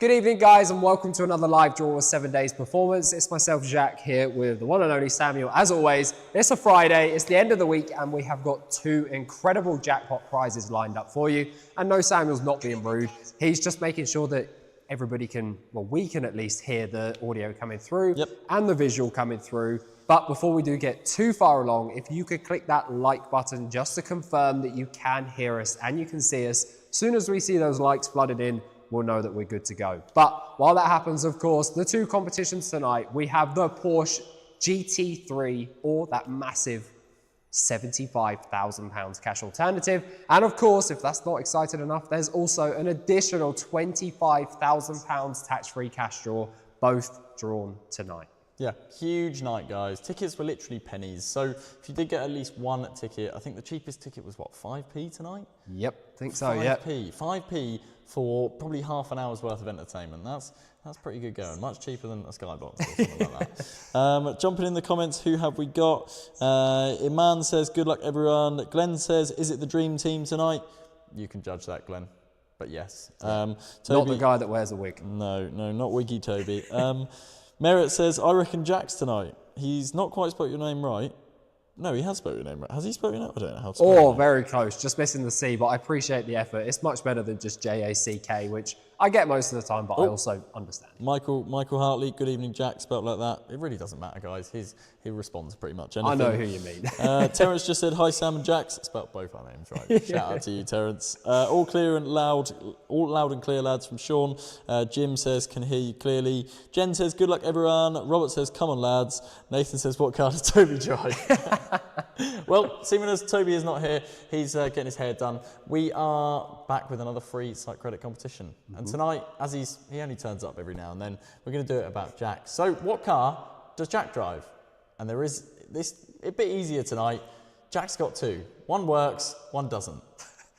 Good evening, guys, and welcome to another live draw of 7 days performance. It's myself, Jacques, here with the one and only Samuel. As always, it's a Friday, it's the end of the week, and we have got two incredible jackpot prizes lined up for you. And no, Samuel's not being rude. He's just making sure that everybody can, well, we can at least hear the audio coming through and the visual coming through. But before we do get too far along, if you could click that like button just to confirm that you can hear us and you can see us. As soon as we see those likes flooded in, we'll know that we're good to go. But while that happens, of course, the two competitions tonight, we have the Porsche GT3, or that massive £75,000 cash alternative. And of course, if that's not exciting enough, there's also an additional £25,000 tax-free cash draw, both drawn tonight. Yeah, huge night, guys. Tickets were literally pennies. So if you did get at least one ticket, I think the cheapest ticket was what, 5p tonight? Yep, think so, 5p. 5p for probably half an hour's worth of entertainment. That's pretty good going. Much cheaper than a skybox or something like that. Jumping in the comments, who have we got? Iman says, good luck, everyone. Glenn says, is it the dream team tonight? You can judge that, Glenn. But yes. Toby, not the guy that wears a wig. No, not Wiggy Toby. Merritt says, I reckon Jack's tonight. He's not quite spelled your name right. No, he has spelled your name right. Has he spelled your name? I don't know how to spell it. Very close. Just missing the C, but I appreciate the effort. It's much better than just J-A-C-K, which I get most of the time, but I also understand. Michael Hartley, good evening, Jack, spelled like that. It really doesn't matter, guys. He responds pretty much anything. I know who you mean. Terence just said, hi, Sam and Jax. Spelled both our names right. Shout out to you, Terence. All clear and loud, all loud and clear, lads, from Sean. Jim says, can hear you clearly. Jen says, good luck, everyone. Robert says, come on, lads. Nathan says, what car does Toby drive? Well, seeing as Toby is not here, he's getting his hair done. We are back with another free site credit competition. And tonight, as he only turns up every now and then, we're going to do it about Jack. So what car does Jack drive? And there is this a bit easier tonight. Jack's got two. One works, one doesn't.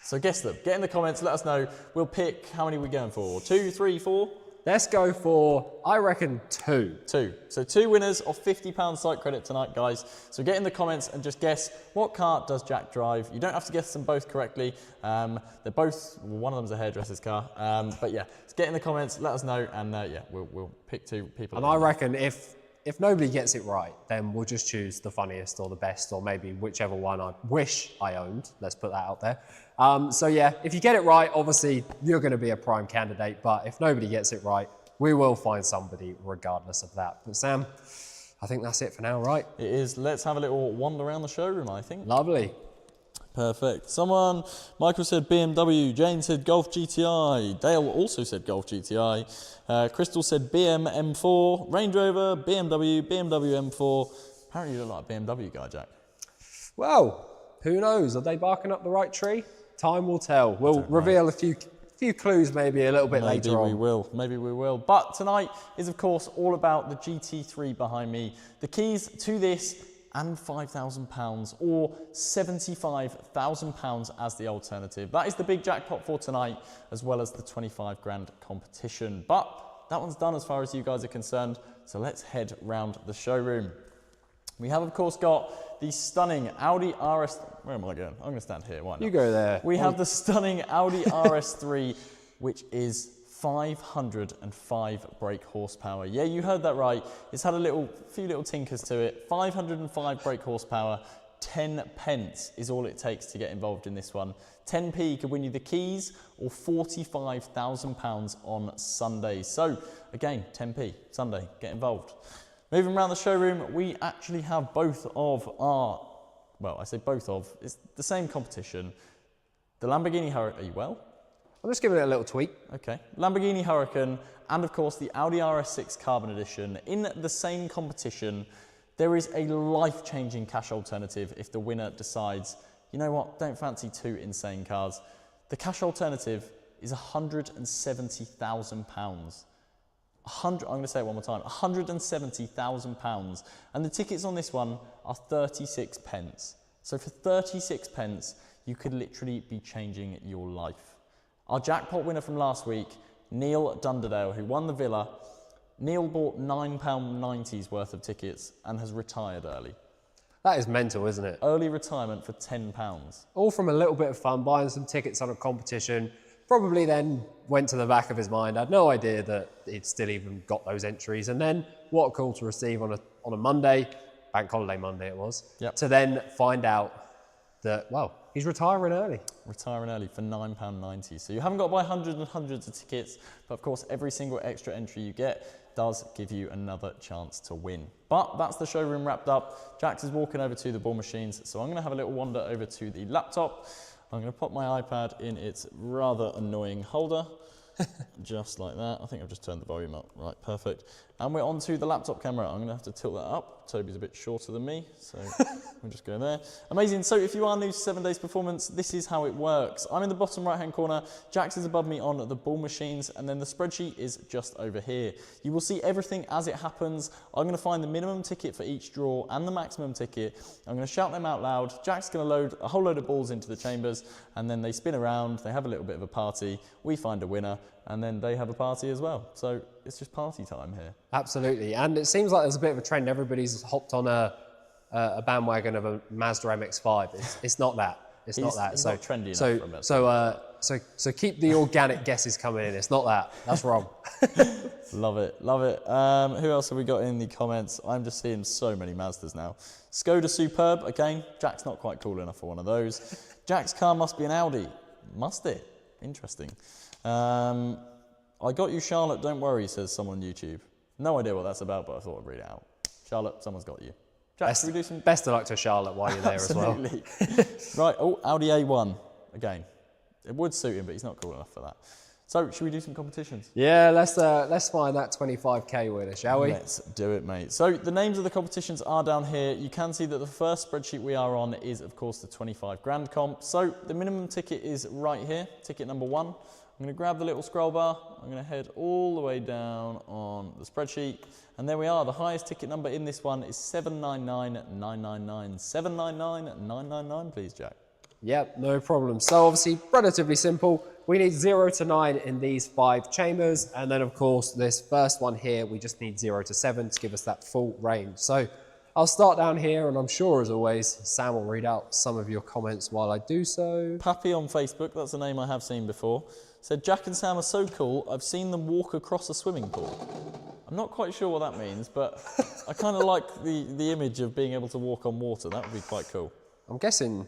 So guess them. Get in the comments, let us know. We'll pick how many we're going for. 2, 3, 4? Let's go for, I reckon, 2. 2. So 2 winners of £50 site credit tonight, guys. So get in the comments and just guess, what car does Jack drive? You don't have to guess them both correctly. They're both, one of them's a hairdresser's car. But yeah, just get in the comments, let us know, and yeah, we'll pick 2 people. And I reckon if nobody gets it right, then we'll just choose the funniest or the best, or maybe whichever one I wish I owned. Let's put that out there. So yeah, if you get it right, obviously you're going to be a prime candidate, but if nobody gets it right, we will find somebody regardless of that. But Sam, I think that's it for now, right? It is. Let's have a little wander around the showroom, I think. Lovely. Perfect. Michael said BMW, Jane said Golf GTI, Dale also said Golf GTI, Crystal said BM M4, Range Rover, BMW M4. Apparently you look like a BMW guy, Jack. Well, who knows? Are they barking up the right tree? Time will tell. We'll reveal a few clues maybe a little bit later on. Maybe we will. But tonight is, of course, all about the GT3 behind me. The keys to this and £5,000 or £75,000 as the alternative. That is the big jackpot for tonight, as well as the 25 grand competition. But that one's done as far as you guys are concerned. So let's head round the showroom. We have, of course, got the stunning Audi RS... Where am I going? I'm going to stand here. Why not? You go there. We have the stunning Audi RS3, which is 505 brake horsepower. Yeah, you heard that right. It's had a few little tinkers to it. 505 brake horsepower, 10 pence is all it takes to get involved in this one. 10p could win you the keys or £45,000 on Sunday. So again, 10p, Sunday, get involved. Moving around the showroom, we actually have both of our, well, I say both of, it's the same competition. The Lamborghini Huracan, are you well? I'm just giving it a little tweak. Okay. Lamborghini Huracan and, of course, the Audi RS6 Carbon Edition. In the same competition, there is a life-changing cash alternative if the winner decides, you know what, don't fancy 2 insane cars. The cash alternative is £170,000. I'm going to say it one more time, £170,000. And the tickets on this one are 36 pence. So for 36 pence, you could literally be changing your life. Our jackpot winner from last week, Neil Dunderdale, who won the Villa, Neil bought £9.90 worth of tickets and has retired early. That is mental, isn't it? Early retirement for £10. All from a little bit of fun, buying some tickets on a competition, probably then went to the back of his mind, had no idea that he'd still even got those entries. And then what a call to receive on a Monday, bank holiday Monday it was, to then find out that, well, he's retiring early. Retiring early for £9.90. So you haven't got to buy hundreds and hundreds of tickets, but of course every single extra entry you get does give you another chance to win. But that's the showroom wrapped up. Jax is walking over to the ball machines, so I'm going to have a little wander over to the laptop. I'm going to pop my iPad in its rather annoying holder, just like that. I think I've just turned the volume up. Right, perfect. And we're onto the laptop camera. I'm going to have to tilt that up. Toby's a bit shorter than me, so we'll just go there. Amazing. So if you are new to 7 Days Performance, this is how it works. I'm in the bottom right-hand corner. Jax is above me on the ball machines, and then the spreadsheet is just over here. You will see everything as it happens. I'm going to find the minimum ticket for each draw and the maximum ticket. I'm going to shout them out loud. Jack's going to load a whole load of balls into the chambers, and then they spin around. They have a little bit of a party. We find a winner, and then they have a party as well. So it's just party time here. Absolutely. And it seems like there's a bit of a trend. Everybody's hopped on a bandwagon of a Mazda MX-5. It's not that. It's not that. He's so not trendy enough for a so keep the organic guesses coming in. It's not that. That's wrong. Love it, love it. Who else have we got in the comments? I'm just seeing so many Mazdas now. Skoda Superb, again, Jack's not quite cool enough for one of those. Jack's car must be an Audi. Must it? Interesting. I got you, Charlotte, don't worry, says someone on YouTube. No idea what that's about, but I thought I'd read it out. Charlotte, someone's got you. Jack, should we do some... Best of luck to Charlotte while you're there as well. Right, oh, Audi A1, again. It would suit him, but he's not cool enough for that. So, should we do some competitions? Yeah, let's find that 25k winner, shall we? Let's do it, mate. So, the names of the competitions are down here. You can see that the first spreadsheet we are on is, of course, the 25 grand comp. So, the minimum ticket is right here, ticket number 1. I'm going to grab the little scroll bar. I'm going to head all the way down on the spreadsheet. And there we are. The highest ticket number in this one is 799,999. 799,999, please, Jack. Yep, no problem. So obviously, relatively simple. We need 0 to 9 in these 5 chambers. And then, of course, this first one here, we just need 0 to 7 to give us that full range. So I'll start down here, and I'm sure, as always, Sam will read out some of your comments while I do so. Pappy on Facebook, that's a name I have seen before, said, Jack and Sam are so cool, I've seen them walk across a swimming pool. I'm not quite sure what that means, but I kind of like the image of being able to walk on water. That would be quite cool. I'm guessing,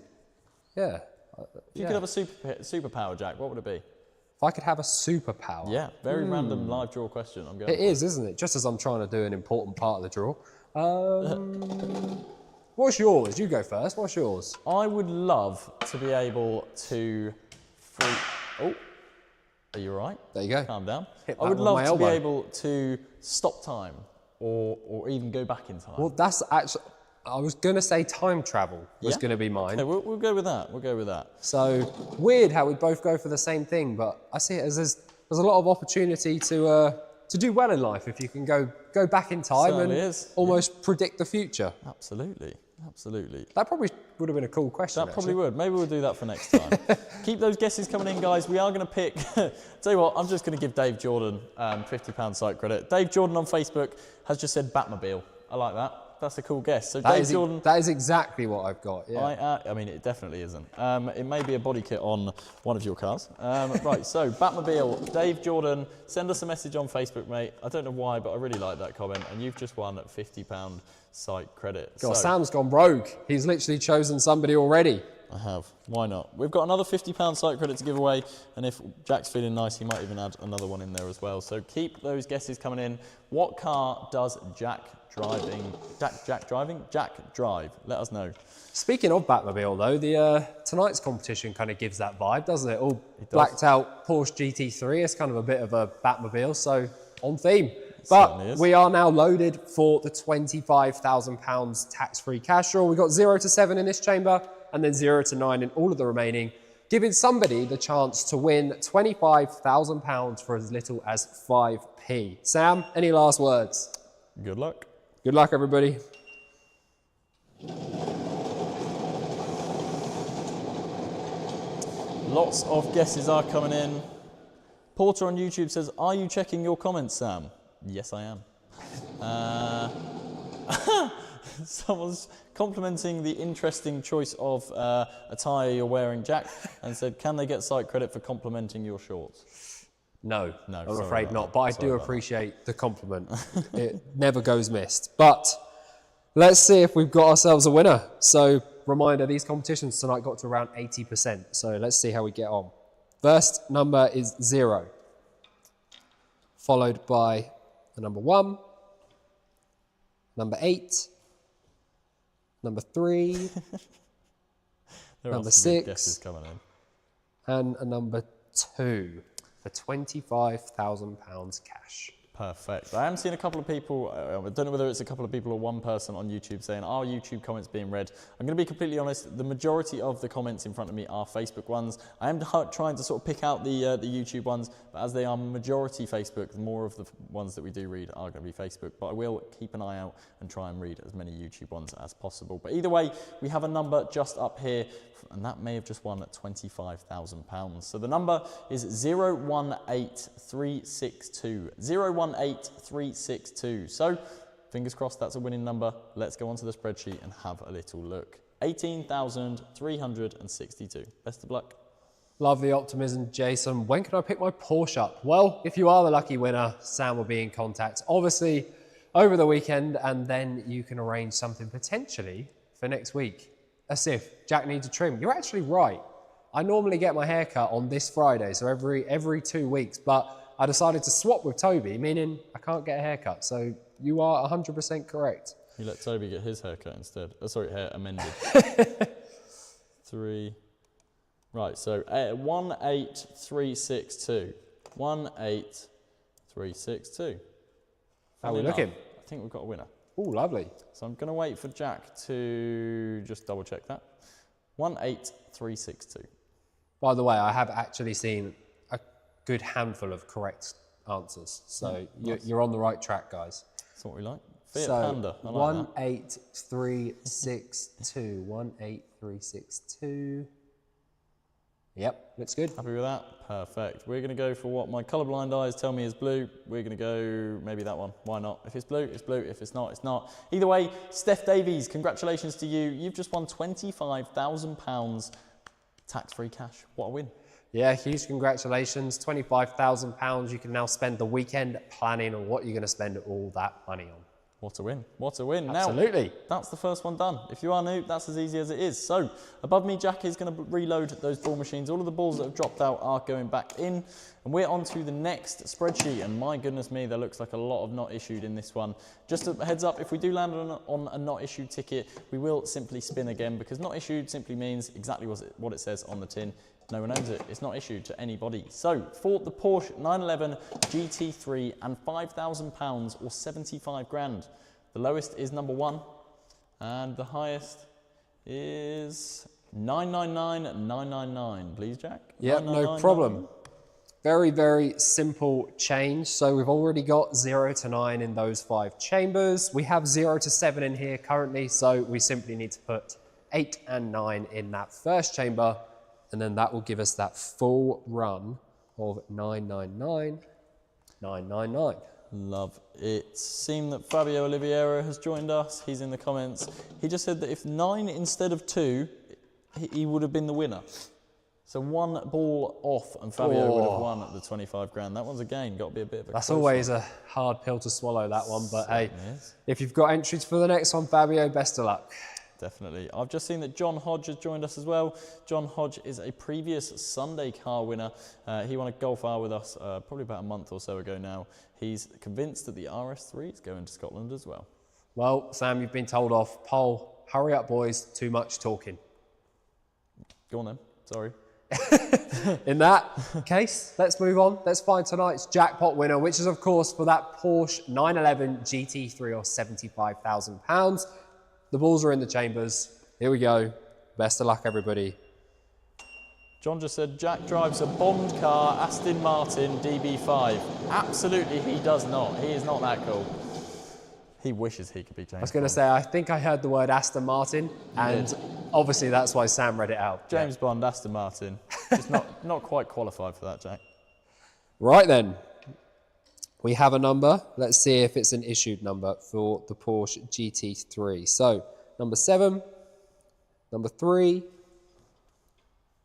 yeah. If you could have a superpower, Jack, what would it be? If I could have a superpower? Yeah, very random live draw question. I'm going. It is, isn't it? Just as I'm trying to do an important part of the draw. What's yours? You go first. What's yours? I would love to be able to... Oh, are you all right? There you go. Calm down. I would love to be able to stop time or even go back in time. Well, that's actually... I was going to say time travel was going to be mine. Okay, we'll go with that. We'll go with that. So, weird how we both go for the same thing, but I see it as there's a lot of opportunity to do well in life if you can go back in time and almost predict the future. Absolutely, absolutely. That probably would have been a cool question. That probably would. Maybe we'll do that for next time. Keep those guesses coming in, guys. We are going to pick... Tell you what, I'm just going to give Dave Jordan £50 site credit. Dave Jordan on Facebook has just said Batmobile. I like that. That's a cool guess. So Dave Jordan... That is exactly what I've got, yeah. I mean, it definitely isn't. It may be a body kit on one of your cars. Right, so Batmobile, Dave Jordan, send us a message on Facebook, mate. I don't know why, but I really like that comment. And you've just won £50 site credit. God, Sam's gone rogue. He's literally chosen somebody already. I have. Why not? We've got another £50 site credit to give away. And if Jack's feeling nice, he might even add another one in there as well. So keep those guesses coming in. What car does Jack drive? Let us know. Speaking of Batmobile though, tonight's competition kind of gives that vibe, doesn't it? All blacked out Porsche GT3. It's kind of a bit of a Batmobile, so on theme. But we are now loaded for the £25,000 tax-free cash draw. We've got 0 to 7 in this chamber and then 0 to 9 in all of the remaining, giving somebody the chance to win £25,000 for as little as 5p. Sam, any last words? Good luck. Good luck, everybody. Lots of guesses are coming in. Porter on YouTube says, are you checking your comments, Sam? Yes, I am. Someone's complimenting the interesting choice of attire you're wearing, Jack, and said, can they get site credit for complimenting your shorts? No, No, I'm afraid not, that. but I do appreciate the compliment. It never goes missed. But let's see if we've got ourselves a winner. So, reminder, these competitions tonight got to around 80%. So let's see how we get on. First number is 0, followed by the number 1, number 8, number 3, number 6, coming in. and a number 2 for £25,000 cash. Perfect. I am seeing a couple of people, I don't know whether it's a couple of people or one person on YouTube saying, are YouTube comments being read? I'm going to be completely honest, the majority of the comments in front of me are Facebook ones. I am trying to sort of pick out the YouTube ones, but as they are majority Facebook, more of the ones that we do read are going to be Facebook. But I will keep an eye out and try and read as many YouTube ones as possible. But either way, we have a number just up here, and that may have just won at £25,000. So the number is 018362. 018362. So fingers crossed that's a winning number. Let's go onto the spreadsheet and have a little look. 18,362. Best of luck. Love the optimism, Jason. When can I pick my Porsche up? Well, if you are the lucky winner, Sam will be in contact, obviously, over the weekend, and then you can arrange something potentially for next week. As if Jack needs a trim. You're actually right. I normally get my haircut on this Friday, so every 2 weeks, but I decided to swap with Toby, meaning I can't get a haircut. So you are 100% correct. You let Toby get his haircut instead. Oh, sorry, hair amended. 3. Right, so 18362. 18362. How are we looking? I think we've got a winner. Oh, lovely. So I'm going to wait for Jack to just double check that. 18362. By the way, I have actually seen a good handful of correct answers. So nice. You're on the right track, guys. That's what we like. Fiat so Panda. I like 18362. 18362. Yep, looks good. Happy with that? Perfect. We're going to go for what my colourblind eyes tell me is blue. We're going to go maybe that one. Why not? If it's blue, it's blue. If it's not, it's not. Either way, Steph Davies, congratulations to you. You've just won £25,000 tax-free cash. What a win. Yeah, huge congratulations. £25,000. You can now spend the weekend planning on what you're going to spend all that money on. What a win. What a win. Absolutely. Now, that's the first one done. If you are new, that's as easy as it is. So, above me, Jack is going to reload those ball machines. All of the balls that have dropped out are going back in. And we're on to the next spreadsheet. And my goodness me, there looks like a lot of not issued in this one. Just a heads up, if we do land on a not issued ticket, we will simply spin again, because not issued simply means exactly what it says on the tin. No one owns it. It's not issued to anybody. So, for the Porsche 911 GT3 and £5,000 or 75 grand, the lowest is number 1, and the highest is 999,999. Please, Jack. Yeah, no problem. Very, very simple change. So we've already got 0 to 9 in those 5 chambers. We have 0 to 7 in here currently, so we simply need to put 8 and 9 in that first chamber, and then that will give us that full run of 999,999. Love it. Seemed that Fabio Oliveira has joined us. He's in the comments. He just said that if 9 instead of 2, he would have been the winner. So 1 ball off and Fabio would have won at the 25 grand. That one's a gain. Got to be a bit of a That's always a hard pill to swallow, that one. But hey, is. If you've got entries for the next one, Fabio, best of luck. Definitely. I've just seen that John Hodge has joined us as well. John Hodge is a previous Sunday car winner. He won a Golf R with us probably about a month or so ago now. He's convinced that the RS3 is going to Scotland as well. Well, Sam, you've been told off. Pole, hurry up, boys. Too much talking. Go on then. Sorry. In that case, let's move on. Let's find tonight's jackpot winner, which is, of course, for that Porsche 911 GT3 or £75,000. The balls are in the chambers. Here we go. Best of luck, everybody. John just said, Jack drives a Bond car, Aston Martin DB5. Absolutely, he does not. He is not that cool. He wishes he could be James I was going to say, I think I heard the word Aston Martin, and obviously that's why Sam read it out. James Bond, Aston Martin. Just not quite qualified for that, Jack. Right then. We have a number. Let's see if it's an issued number for the Porsche GT3. So, number 7, number 3,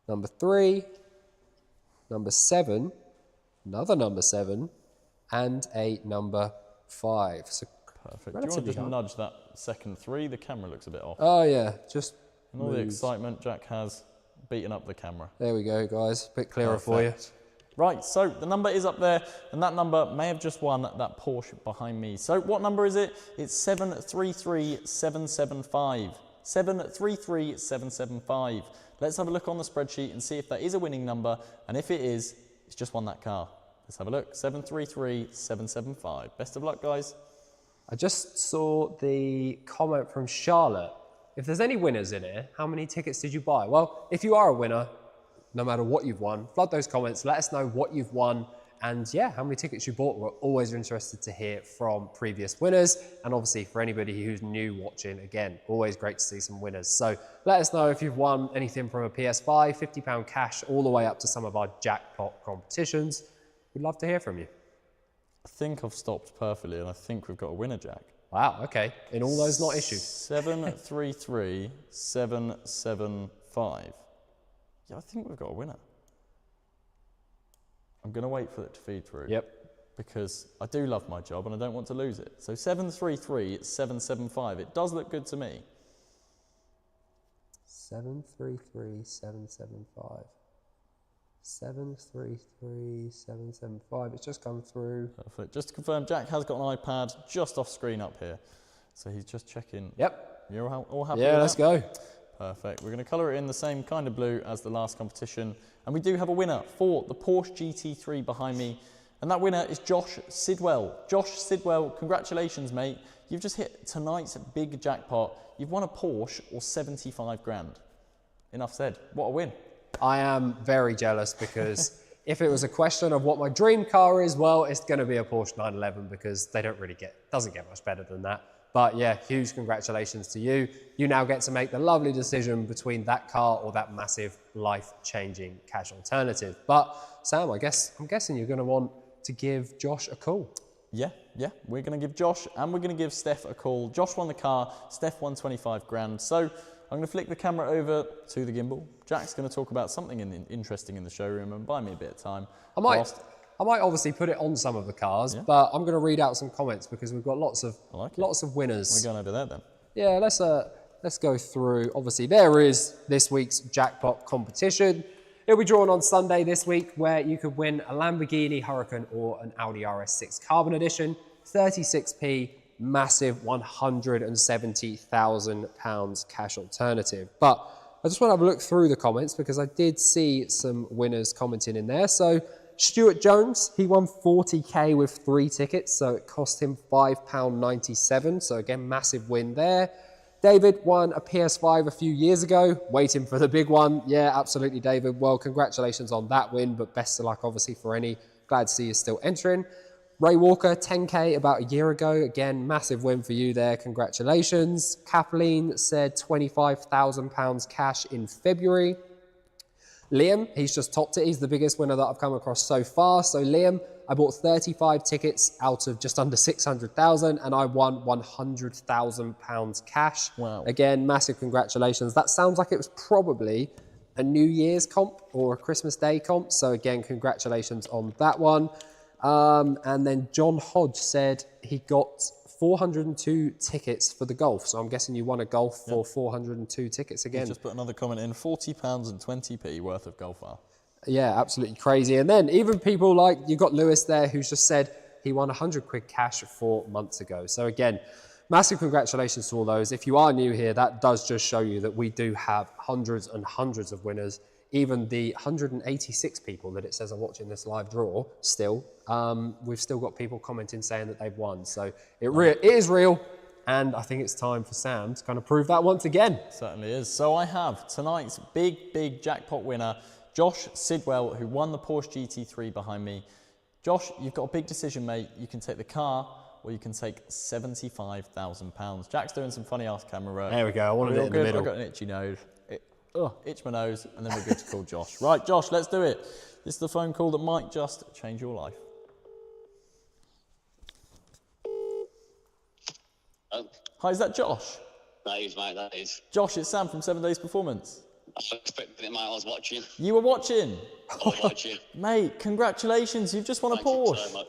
number 3, number 7, another number 7, and a number 5. So perfect. Do you want to just nudge that second 3? The camera looks a bit off. Oh yeah, just and all the excitement, Jack has beaten up the camera. There we go, guys. A bit clearer for you. Right, so the number is up there, and that number may have just won that Porsche behind me. So what number is it? It's 733775. 733775. Let's have a look on the spreadsheet and see if that is a winning number, and if it is, it's just won that car. Let's have a look. 733775. Best of luck, guys. I just saw the comment from Charlotte. If there's any winners in here, how many tickets did you buy? Well, if you are a winner, no matter what you've won, flood those comments, let us know what you've won, and yeah, how many tickets you bought. We're always interested to hear from previous winners, and obviously for anybody who's new watching, again, always great to see some winners. So let us know if you've won anything from a PS5, £50 cash, all the way up to some of our jackpot competitions. We'd love to hear from you. I think I've stopped perfectly, and I think we've got a winner, Jack. Wow, okay. In all those not issued. 733775. Yeah, I think we've got a winner. I'm going to wait for it to feed through. Yep. Because I do love my job and I don't want to lose it. So 733775. It does look good to me. 733775. 733775. It's just come through. Perfect. Just to confirm, Jack has got an iPad just off screen up here. So he's just checking. Yep. You're all happy with that? Let's go. Perfect. We're going to colour it in the same kind of blue as the last competition. And we do have a winner for the Porsche GT3 behind me. And that winner is Josh Sidwell. Josh Sidwell, congratulations, mate. You've just hit tonight's big jackpot. You've won a Porsche or 75 grand. Enough said. What a win. I am very jealous because if it was a question of what my dream car is, well, it's going to be a Porsche 911 because they doesn't get much better than that. But yeah, huge congratulations to you. You now get to make the lovely decision between that car or that massive life-changing cash alternative. But Sam, I'm guessing you're going to want to give Josh a call. Yeah, we're going to give Josh and we're going to give Steph a call. Josh won the car, Steph won 25 grand. So I'm going to flick the camera over to the gimbal. Jack's going to talk about something interesting in the showroom and buy me a bit of time. I might obviously put it on some of the cars, but I'm going to read out some comments because we've got lots of winners. We're going over there then. Yeah, let's go through. Obviously, there is this week's jackpot competition. It'll be drawn on Sunday this week, where you could win a Lamborghini Huracan or an Audi RS6 Carbon Edition, 36p, massive £170,000 cash alternative. But I just want to have a look through the comments because I did see some winners commenting in there. So Stuart Jones, he won 40k with 3 tickets, so it cost him £5.97. So again, massive win there. David won a PS5 a few years ago, waiting for the big one. Yeah, absolutely, David. Well, congratulations on that win, but best of luck, obviously, for any. Glad to see you still entering. Ray Walker, 10k about a year ago. Again, massive win for you there. Congratulations. Kathleen said £25,000 cash in February. Liam, he's just topped it. He's the biggest winner that I've come across so far. So Liam, I bought 35 tickets out of just under 600,000 and I won £100,000 cash. Wow. Again, massive congratulations. That sounds like it was probably a New Year's comp or a Christmas Day comp. So again, congratulations on that one. And then John Hodge said he got 402 tickets for the golf. So I'm guessing you won a golf for 402 tickets again. Just put another comment in, £40 and 20p worth of golf bar. Yeah, absolutely crazy. And then even people like, you got Lewis there who's just said he won 100 quid cash 4 months ago. So again, massive congratulations to all those. If you are new here, that does just show you that we do have hundreds and hundreds of winners. Even the 186 people that it says are watching this live draw still, we've still got people commenting saying that they've won. So it is real. And I think it's time for Sam to kind of prove that once again. It certainly is. So I have tonight's big jackpot winner, Josh Sidwell, who won the Porsche GT3 behind me. Josh, you've got a big decision, mate. You can take the car or you can take £75,000. Jack's doing some funny ass camera work. There we go. I wanted it in the middle. I've got an itchy nose. Itch my nose, and then we're good to call Josh. Right, Josh, let's do it. This is the phone call that might just change your life. Hi, is that Josh? That is, mate, that is. Josh, it's Sam from 7 Days Performance. I expected it, mate. I was watching. You were watching? I was watching. Mate, congratulations, you've just won a Thank Porsche. you so much.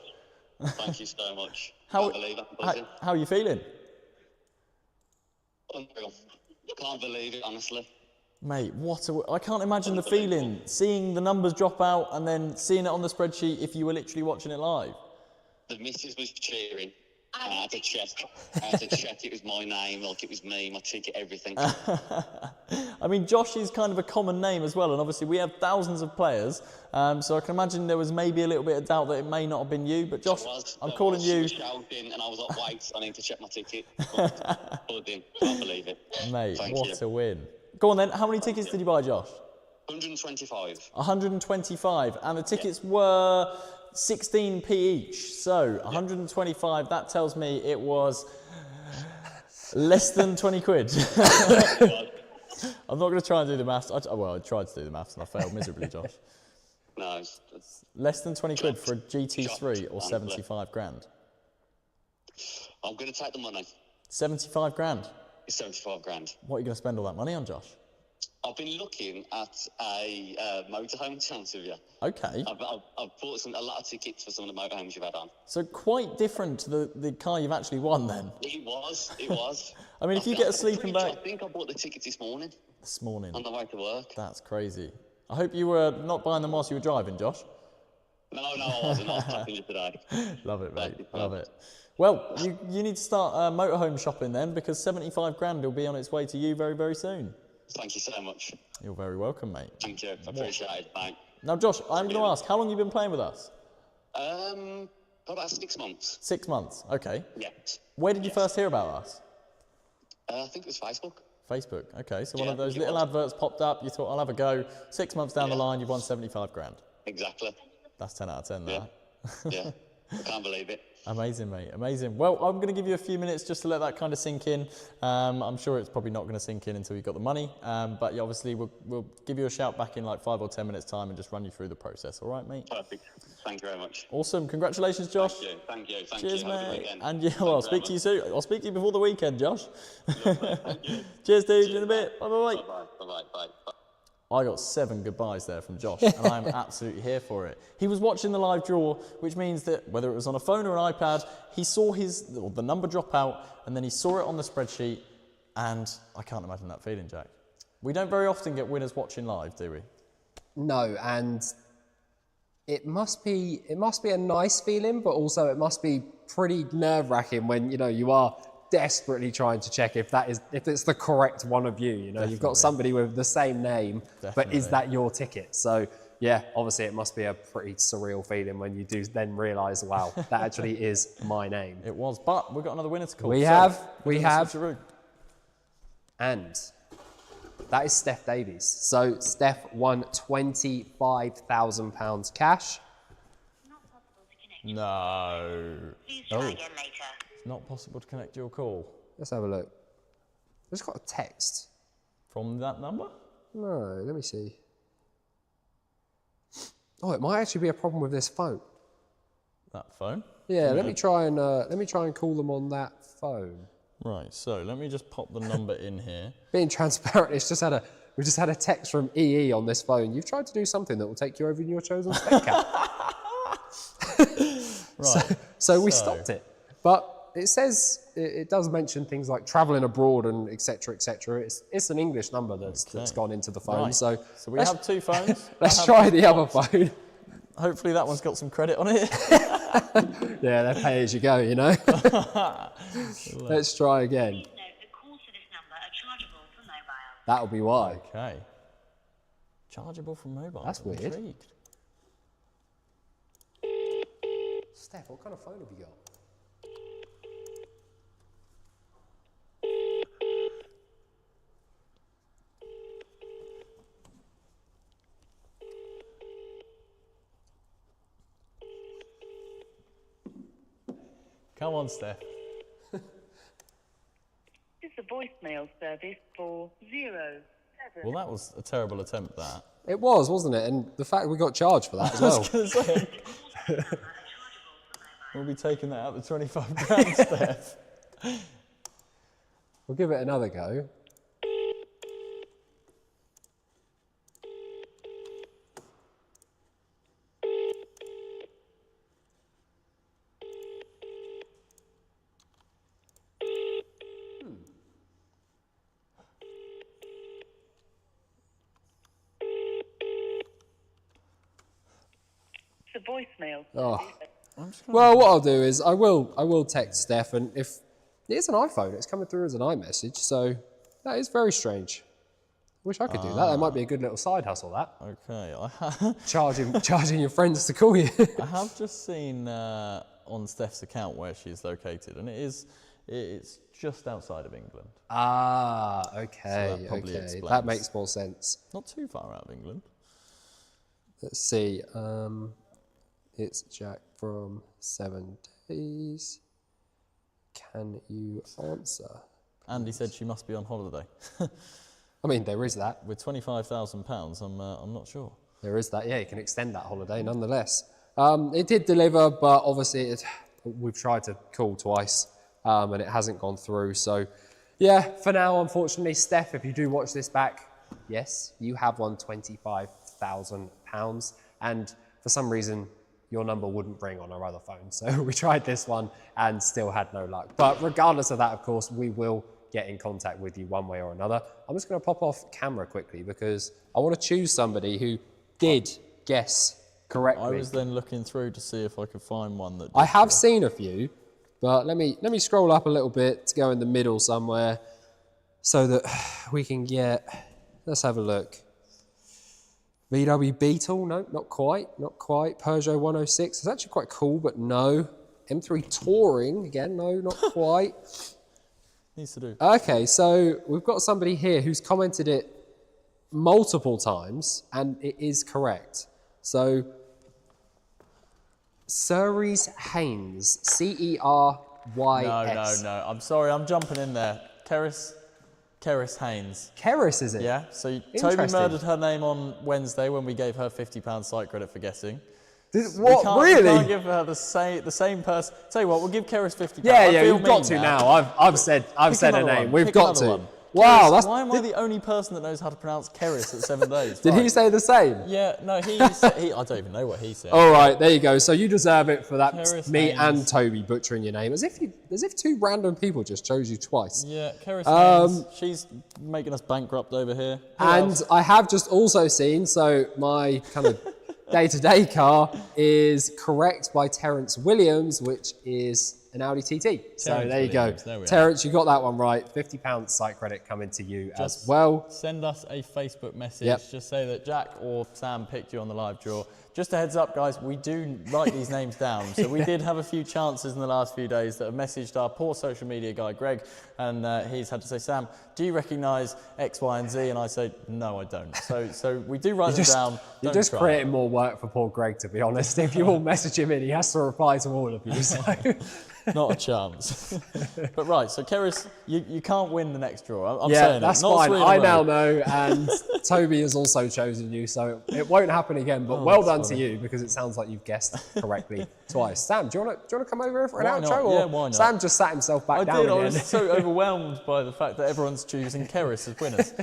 Thank you so much. Can't believe it. I'm buzzing. How are you feeling? Unreal. Can't believe it, honestly. Mate, I can't imagine the feeling, seeing the numbers drop out and then seeing it on the spreadsheet if you were literally watching it live. The missus was cheering. I had to check. It was my name, like it was me, my ticket, everything. I mean, Josh is kind of a common name as well, and obviously we have thousands of players, so I can imagine there was maybe a little bit of doubt that it may not have been you, but Josh, I'm calling you. She was shouting, and I was like, wait, I need to check my ticket. Pulled in. Can't believe it. Mate, Thank what you. a win. Go on then, how many tickets did you buy, Josh? 125. 125, and the tickets were 16p each, so 125, that tells me it was less than 20 quid. I'm not going to try and do the maths. I tried to do the maths and I failed miserably, Josh. No, it's less than 20 quid for a GT3 or 75 grand. I'm going to take the money. 75 grand? It's 75 grand. What are you going to spend all that money on, Josh? I've been looking at a motorhome, to be honest with you. Okay. I've bought a lot of tickets for some of the motorhomes you've had on. So quite different to the car you've actually won then? It was. I mean, if you get a sleeping bag... I think I bought the tickets this morning. This morning? On the way to work. That's crazy. I hope you were not buying them whilst you were driving, Josh. No, I wasn't. I was passenger today. Love it, mate. Love it. Well, you need to start motorhome shopping then, because 75 grand will be on its way to you very, very soon. Thank you so much. You're very welcome, mate. Thank you. I appreciate it, mate. Now, Josh, I'm going to ask, how long have you been playing with us? About 6 months. 6 months, okay. Yes. Where did you first hear about us? I think it was Facebook. Facebook, okay. So one of those little adverts popped up, you thought, I'll have a go. 6 months down the line, you've won 75 grand. Exactly. That's 10 out of 10, that. Yeah. I can't believe it. Amazing, mate, amazing. Well, I'm going to give you a few minutes just to let that kind of sink in. I'm sure it's probably not going to sink in until you've got the money, but yeah, obviously we'll give you a shout back in like 5 or 10 minutes time and just run you through the process, all right, mate? Perfect. Thank you very much. Awesome, congratulations, Josh. Thank you. Cheers, you. mate. And yeah, well, I'll speak to you soon. I'll speak to you before the weekend, Josh. Thank you. Cheers, dude, in a bit. Bye-bye. Bye. I got 7 goodbyes there from Josh, and I'm absolutely here for it. He was watching the live draw, which means that whether it was on a phone or an iPad, he saw the number drop out, and then he saw it on the spreadsheet, and I can't imagine that feeling, Jack. We don't very often get winners watching live, do we? No, and it must be a nice feeling, but also it must be pretty nerve-wracking when you are desperately trying to check if it's the correct one of you. You've got somebody with the same name, but is that your ticket? So yeah, obviously it must be a pretty surreal feeling when you do then realise, wow, that actually is my name. It was, but we've got another winner to call. We have, and that is Steph Davies. So Steph won £25,000 cash. No. Please try again later. It's not possible to connect your call. Let's have a look. I just got a text. From that number? No, let me see. Oh, it might actually be a problem with this phone. That phone? Yeah, let me try and call them on that phone. Right, so let me just pop the number in here. Being transparent, we just had a text from EE on this phone. You've tried to do something that will take you over in your chosen spec cap. Right. So we stopped it. But it says, it does mention things like travelling abroad and et cetera, et cetera. It's an English number that's gone into the phone. Right. So we have 2 phones. Let's try the other phone. Hopefully that one's got some credit on it. Yeah, they're pay as you go, Let's try again. Please note that calls to this number are chargeable from mobile. That'll be why. Okay. Chargeable from mobile. That's weird. Intrigued. Steph, what kind of phone have you got? Come on, Steph. This is a voicemail service for 07. Well, that was a terrible attempt, that. It was, wasn't it? And the fact we got charged for that as well. I was going to say, we'll be taking that out the 25 grand, Steph. We'll give it another go. The voicemail Oh. service. Well, what I'll do is I will text Steph, and if it's an iPhone, it's coming through as an iMessage, so that is very strange. Wish I could do that. That might be a good little side hustle. That Okay, charging your friends to call you. I have just seen on Steph's account where she's located, and it's just outside of England. Ah, okay, So that probably okay. explains. That makes more sense. Not too far out of England. Let's see. It's Jack from 7 Days. Can you answer? Andy said she must be on holiday. I mean, there is that. With £25,000, I'm not sure. There is that. Yeah, you can extend that holiday nonetheless. It did deliver, but obviously we've tried to call twice and it hasn't gone through. So, yeah, for now, unfortunately, Steph, if you do watch this back, yes, you have won £25,000. And for some reason, your number wouldn't ring on our other phone. So we tried this one and still had no luck. But regardless of that, of course, we will get in contact with you one way or another. I'm just going to pop off camera quickly because I want to choose somebody who did guess correctly. I was then looking through to see if I could find one that... I have seen a few, but let me scroll up a little bit to go in the middle somewhere so that we can get... Let's have a look. VW Beetle, no, not quite. Peugeot 106, it's actually quite cool, but no. M3 Touring, again, no, not quite. Needs to do. Okay, so we've got somebody here who's commented it multiple times, and it is correct. So, Ceres Haynes, C-E-R-Y-S. No. I'm sorry, I'm jumping in there. Keris Haynes. Keris, is it? Yeah, so Toby Interesting. murdered her name on Wednesday when we gave her £50 site credit for guessing. What, really? We can't give her the same person. Tell you what, we'll give Keris £50. Yeah, I feel we've got mean to now. I've said her another name. one. We've Pick got another to. one. Wow, Keris, that's... why am I the only person that knows how to pronounce Keris at 7 days? Did he Right. say the same? Yeah, no, he I don't even know what he said. All right, there you go. So you deserve it for that. Keris Me Haynes. and Toby butchering your name, as if two random people just chose you twice. Yeah, Keris Haynes, she's making us bankrupt over here. Who And else? I have just also seen, so my kind of day-to-day car is correct by Terence Williams, which is an Audi TT. So Terence there you go. Williams, there we are. Terence, you got that one right. £50 site credit coming to you as Just well. Send us a Facebook message. Yep. Just say that Jack or Sam picked you on the live draw. Just a heads up, guys, we do write these names down. So we did have a few chances in the last few days that have messaged our poor social media guy, Greg, and he's had to say, Sam, do you recognise X, Y, and Z? And I say, no, I don't. So we do write them down. You're Don't just cry. creating more work for poor Greg, to be honest. If you all message him in, he has to reply to all of you. So. Not a chance. But right, so Keris, you can't win the next draw. I'm Yeah, saying that's it. Not fine. three in a I row. now know, and Toby has also chosen you, so it won't happen again. But well done to you, because it sounds like you've guessed correctly twice. Sam, do you want to come over for an Why outro? not? Or Yeah, why not? Sam just sat himself back I down did. again. I was so overwhelmed by the fact that everyone's choosing Keris as winners.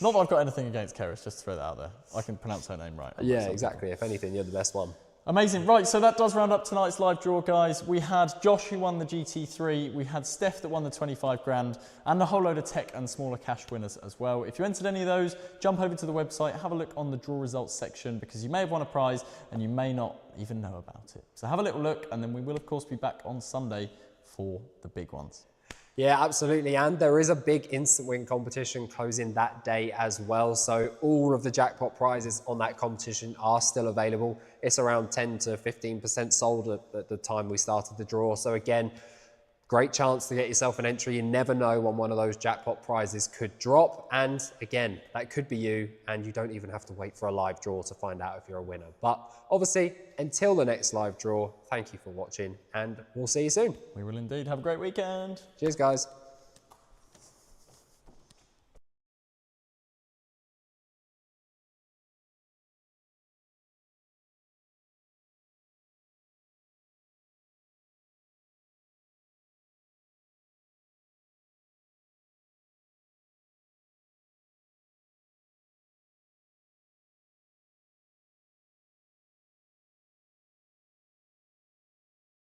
Not that I've got anything against Keris, just to throw that out there. I can pronounce her name right. Yeah, exactly. If anything, you're the best one. Amazing. Right, so that does round up tonight's live draw, guys. We had Josh who won the GT3, we had Steph that won the 25 grand, and a whole load of tech and smaller cash winners as well. If you entered any of those, jump over to the website, have a look on the draw results section, because you may have won a prize and you may not even know about it. So have a little look, and then we will, of course, be back on Sunday for the big ones. Yeah, absolutely. And there is a big instant win competition closing that day as well. So all of the jackpot prizes on that competition are still available. It's around 10 to 15% sold at the time we started the draw. So again, great chance to get yourself an entry. You never know when one of those jackpot prizes could drop. And again, that could be you, and you don't even have to wait for a live draw to find out if you're a winner. But obviously, until the next live draw, thank you for watching, and we'll see you soon. We will indeed. Have a great weekend. Cheers, guys.